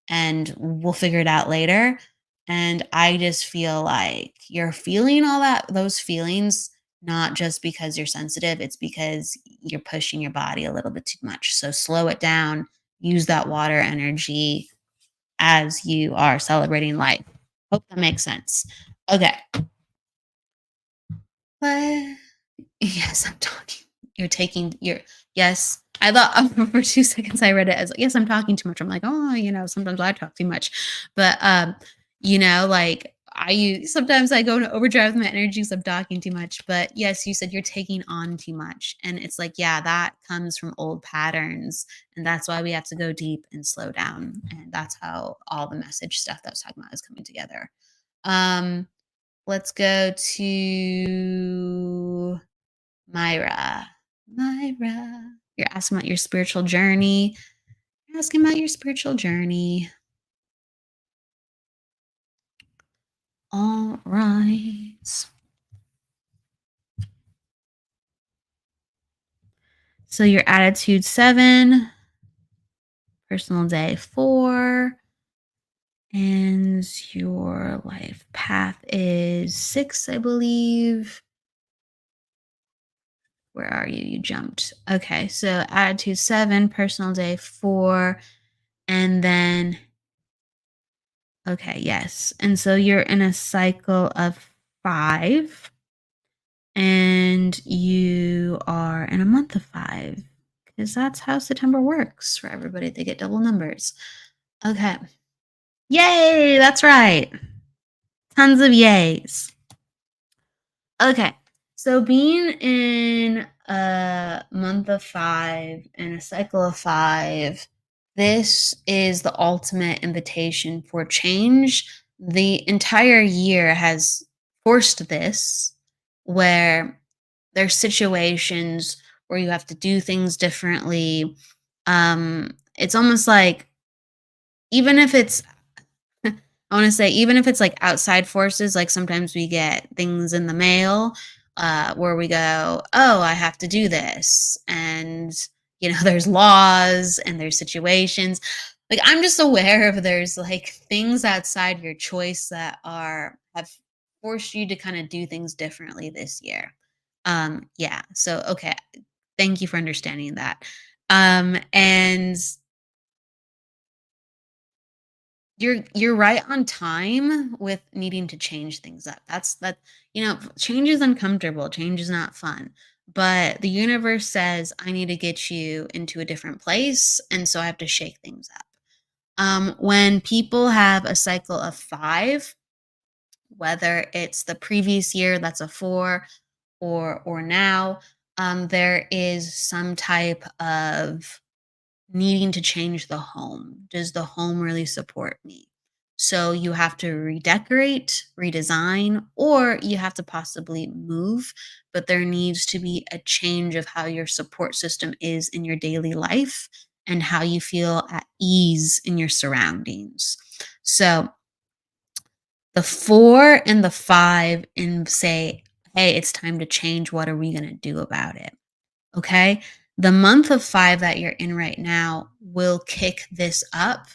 and we'll figure it out later. And I just feel like you're feeling those feelings, not just because you're sensitive, it's because you're pushing your body a little bit too much. So slow it down, use that water energy as you are celebrating life. Hope that makes sense. Okay. But yes, I'm talking. Yes. I thought for 2 seconds I read it as, yes, I'm talking too much. I'm like, oh, sometimes I talk too much. But, like sometimes I go into overdrive with my energy because I'm talking too much. But yes, you said you're taking on too much. And it's like, yeah, that comes from old patterns. And that's why we have to go deep and slow down. And that's how all the message stuff that I was talking about is coming together. Let's go to Myra. You're asking about your spiritual journey. All right. So your attitude 7, personal day 4, and your life path is 6, I believe. Where are you? You jumped. Okay, so attitude 7, personal day 4, and then, okay, yes. And so you're in a cycle of 5, and you are in a month of 5, because that's how September works for everybody. They get double numbers. Okay. Yay, that's right. Tons of yays. Okay. So being in a month of 5 and a cycle of 5, this is the ultimate invitation for change. The entire year has forced this, where there's situations where you have to do things differently. It's almost like, even if it's I want to say, even if it's like outside forces, like sometimes we get things in the mail where we go, oh, I have to do this. And, there's laws and there's situations. Like, I'm just aware of there's like things outside your choice that have forced you to kind of do things differently this year. Yeah. So, okay. Thank you for understanding that. And you're right on time with needing to change things up. Change is uncomfortable. Change is not fun. But the universe says, I need to get you into a different place. And so I have to shake things up. When people have a cycle of 5, whether it's the previous year, that's a 4, or now, there is some type of needing to change the home. Does the home really support me? So you have to redecorate, redesign, or you have to possibly move, but there needs to be a change of how your support system is in your daily life and how you feel at ease in your surroundings. So the 4 and the 5 and say, hey, it's time to change. What are we going to do about it? Okay. The month of 5 that you're in right now will kick this up,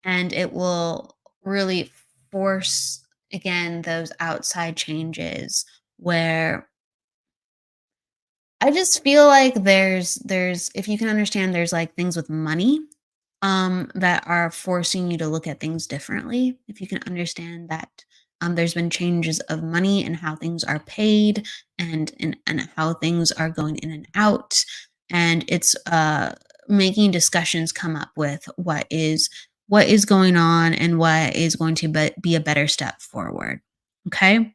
and it will really force, again, those outside changes where I just feel like there's if you can understand, there's like things with money that are forcing you to look at things differently. If you can understand that there's been changes of money and how things are paid, and how things are going in and out, and it's making discussions come up with what is going on and what is going to be a better step forward. Okay.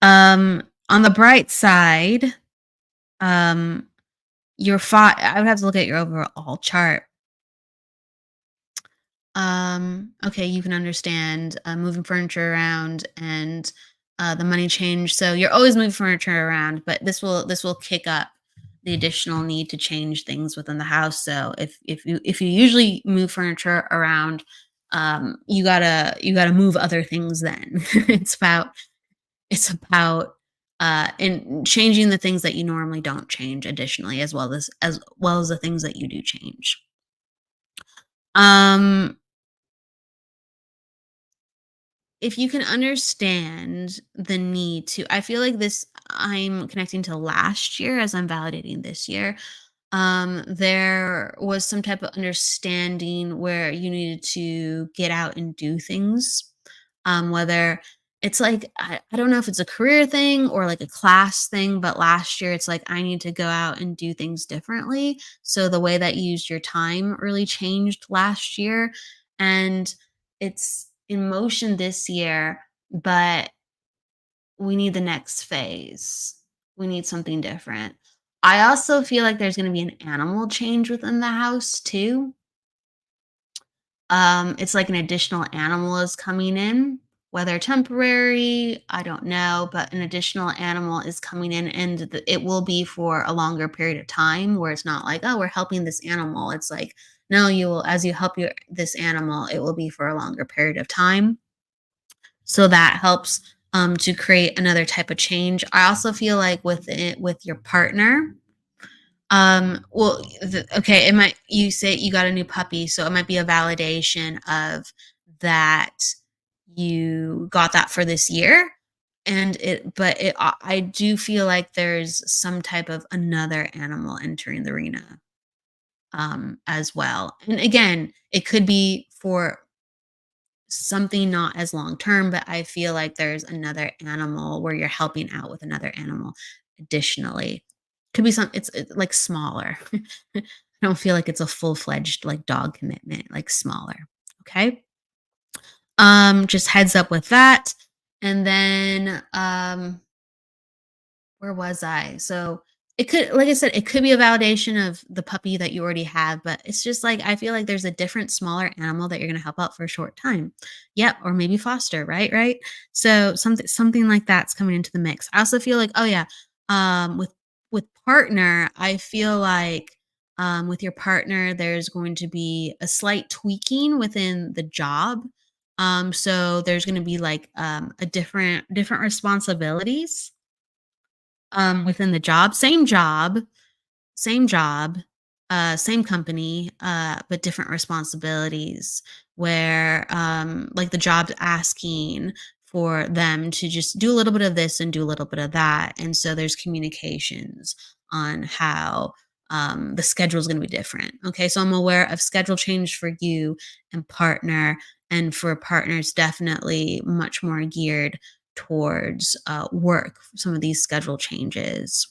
On the bright side, your I would have to look at your overall chart. Okay, you can understand moving furniture around and the money change. So you're always moving furniture around, but this will kick up the additional need to change things within the house. So if you usually move furniture around you gotta move other things then. It's about in changing the things that you normally don't change additionally, as well as the things that you do change. Um, if you can understand the need to, I feel like this, I'm connecting to last year as I'm validating this year. There was some type of understanding where you needed to get out and do things. Whether it's like, I don't know if it's a career thing or like a class thing, but last year it's like I need to go out and do things differently. So the way that you used your time really changed last year. And it's in motion this year, but we need the next phase. We need something different. I also feel like there's going to be an animal change within the house too. It's like an additional animal is coming in, whether temporary, I don't know, but an additional animal is coming in, and it will be for a longer period of time where it's not like, oh, we're helping this animal. It's like, no, you will, as you help this animal, it will be for a longer period of time. So that helps to create another type of change. I also feel like with your partner, well, okay, it might, you say you got a new puppy, so it might be a validation of that you got that for this year. I do feel like there's some type of another animal entering the arena as well. And again, it could be for something not as long term, but I feel like there's another animal where you're helping out with another animal additionally. Could be it's like smaller. I don't feel like it's a full-fledged like dog commitment, like smaller. Okay. Just heads up with that. And then where was I? So it could, like I said, it could be a validation of the puppy that you already have, but it's just like I feel like there's a different, smaller animal that you're gonna help out for a short time. Yep, or maybe foster, right? Right. So something like that's coming into the mix. I also feel like, oh yeah, with partner, I feel like with your partner, there's going to be a slight tweaking within the job. So there's going to be like a different responsibilities within the job, same job, same company, but different responsibilities where like the job's asking for them to just do a little bit of this and do a little bit of that. And so there's communications on how the schedule is going to be different. Okay. So I'm aware of schedule change for you and partner, and for partners, definitely much more geared towards work, some of these schedule changes.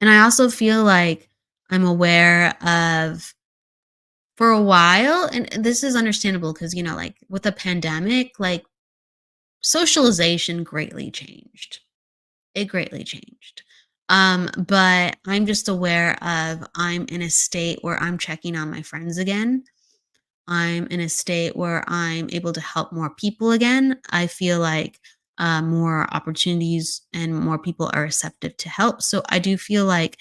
And I also feel like I'm aware of, for a while, and this is understandable because, like with the pandemic, like socialization greatly changed. It greatly changed. But I'm just aware of, I'm in a state where I'm checking on my friends again. I'm in a state where I'm able to help more people again. I feel like more opportunities and more people are receptive to help. So I do feel like,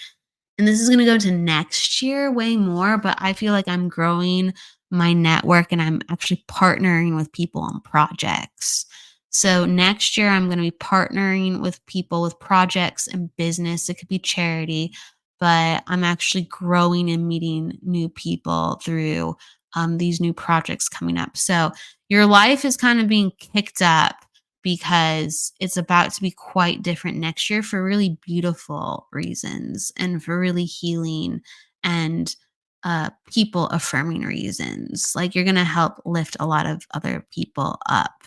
and this is going to go to next year way more, but I feel like I'm growing my network and I'm actually partnering with people on projects. So next year, I'm going to be partnering with people with projects and business. It could be charity, but I'm actually growing and meeting new people through these new projects coming up. So your life is kind of being kicked up because it's about to be quite different next year for really beautiful reasons and for really healing and people affirming reasons. Like you're going to help lift a lot of other people up.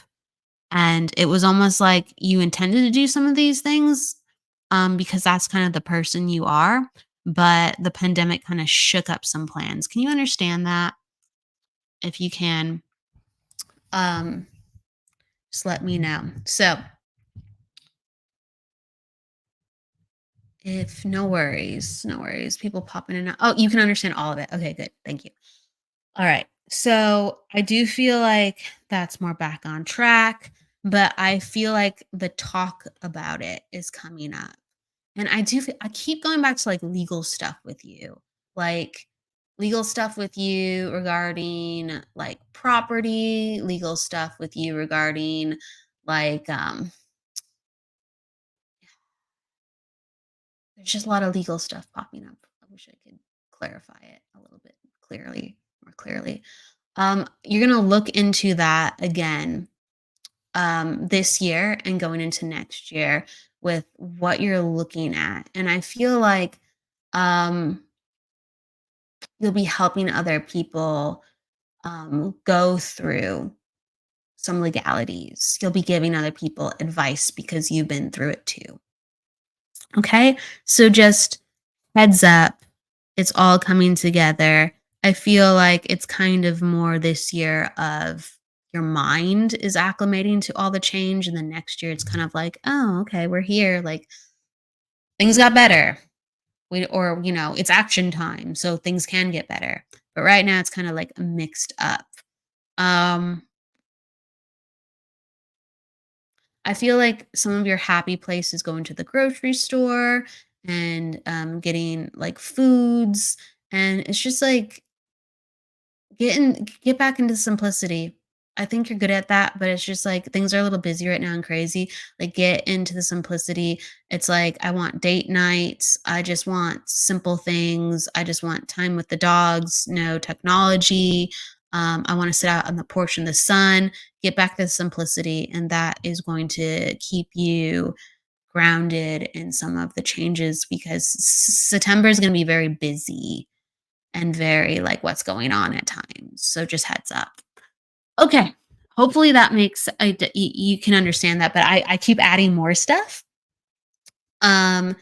And it was almost like you intended to do some of these things because that's kind of the person you are. But the pandemic kind of shook up some plans. Can you understand that? If you can, um, just let me know. So, if no worries, no worries. People popping in and out. Oh, you can understand all of it. Okay, good. Thank you. All right. So I do feel like that's more back on track, but I feel like the talk about it is coming up. And I keep going back to like legal stuff with you. Like legal stuff with you regarding like property, legal stuff with you regarding like there's just a lot of legal stuff popping up. I wish I could clarify it a little bit more clearly. You're gonna look into that again this year and going into next year with what you're looking at. And I feel like um, you'll be helping other people go through some legalities. You'll be giving other people advice because you've been through it too. Okay. So just heads up, it's all coming together. I feel like it's kind of more this year of your mind is acclimating to all the change. And then next year it's kind of like, oh, okay, we're here. Like things got better. It's action time. So things can get better. But right now it's kind of like mixed up. I feel like some of your happy place is going to the grocery store and getting like foods. And it's just like get back into simplicity. I think you're good at that, but it's just like things are a little busy right now and crazy. Like get into the simplicity. It's like I want date nights. I just want simple things. I just want time with the dogs, no technology. I want to sit out on the porch in the sun, get back to simplicity, and that is going to keep you grounded in some of the changes because September is going to be very busy and very like what's going on at times. So just heads up. Okay. Hopefully that makes you can understand that, but I keep adding more stuff. Yeah,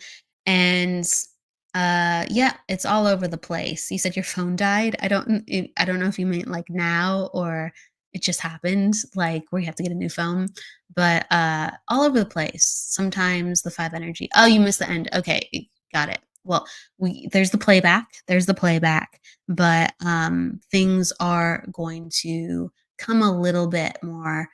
it's all over the place. You said your phone died. I don't know if you meant like now or it just happened, like where you have to get a new phone, but all over the place. Sometimes the 5 energy. Oh, you missed the end. Okay, got it. Well, there's the playback. But things are going to come a little bit more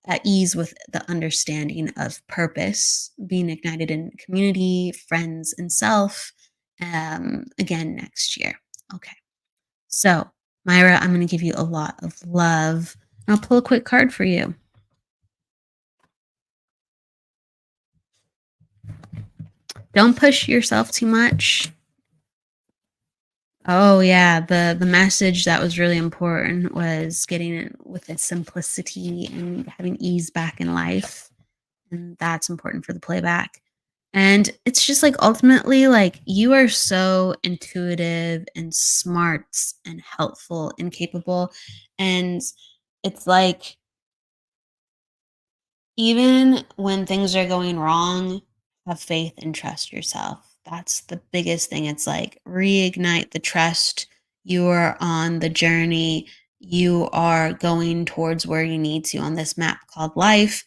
at ease with the understanding of purpose, being ignited in community, friends, and self again next year. Okay. So, Myra, I'm going to give you a lot of love. I'll pull a quick card for you. Don't push yourself too much. Oh yeah, the message that was really important was getting it with its simplicity and having ease back in life. And that's important for the playback. And it's just like ultimately like you are so intuitive and smart and helpful and capable. And it's like even when things are going wrong, have faith and trust yourself. That's the biggest thing. It's like reignite the trust. You are on the journey. You are going towards where you need to on this map called life.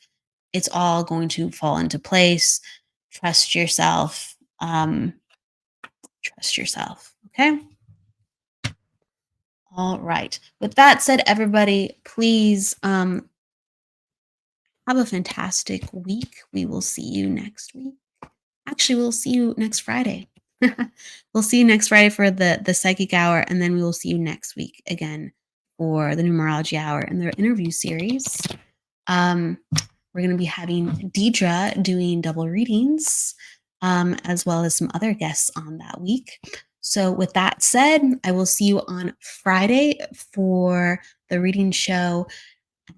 It's all going to fall into place. Trust yourself. Trust yourself. Okay. All right. With that said, everybody, please have a fantastic week. We will see you next week. Actually, we'll see you next Friday. We'll see you next Friday for the psychic hour, and then we will see you next week again for the numerology hour and their interview series. We're going to be having Deidre doing double readings, as well as some other guests on that week. So with that said, I will see you on Friday for the reading show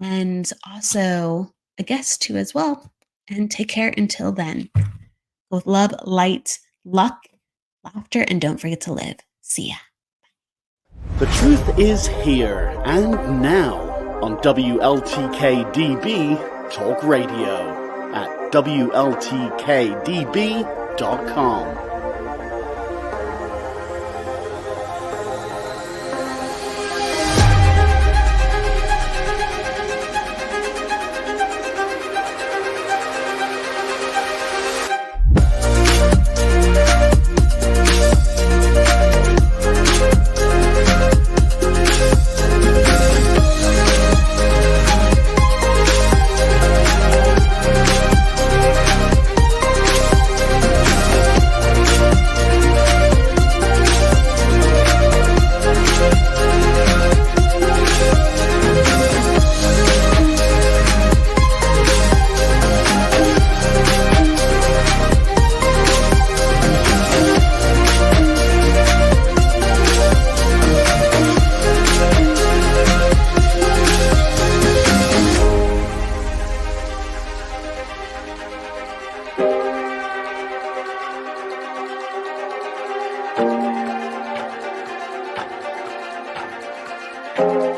and also a guest too as well. And take care until then. With love, light, luck, laughter, and don't forget to live. See ya. The truth is here and now on WLTK-DB Talk Radio at WLTK-DB.com. Bye.